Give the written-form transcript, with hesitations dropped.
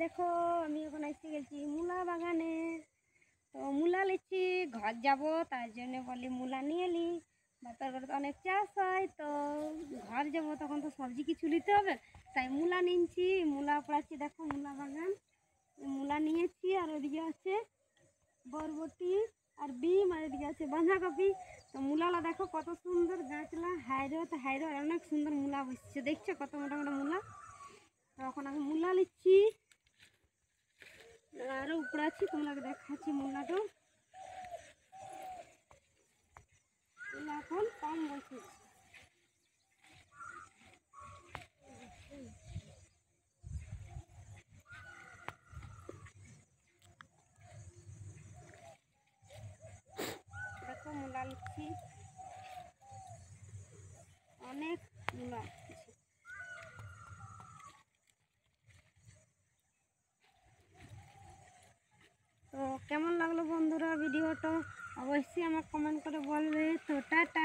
দেখো আমি এখন এসে গেছি মূলা বাগানে। তো মূলা লিচ্ছি, ঘর যাব তার জন্য বলি মূলা নিয়ে নি। বাপের ঘরে তো অনেক চাষ হয়, তো ঘর যাব তখন তো সবজি কিছু নিতে হবে, তাই মূলা নিচ্ছি। মূলা পড়াচ্ছি, দেখো মূলা বাগান। মূলা নিয়েছি, আর ওদিকে আছে বরবটি আর বিম, আর এদিকে আছে বাঁধাকপি। তো মূলালা দেখো কত সুন্দর গাছলা, হাইরো তো হাইরো, অনেক সুন্দর মূলা বসছে, দেখছো কত মোটা মোটা মূলা। তো এখন আমি মূলা নিচ্ছি, আরও উপরে আছি, তোমাকে দেখাচ্ছি মূলাটা। মূলা এখন কম বসে, দেখো মূলা নিচ্ছি, অনেক মূলা। তো কেমন লাগলো বন্ধুরা ভিডিওটা, অবশ্যই আমাকে কমেন্ট করে বলবে। তো টাটা।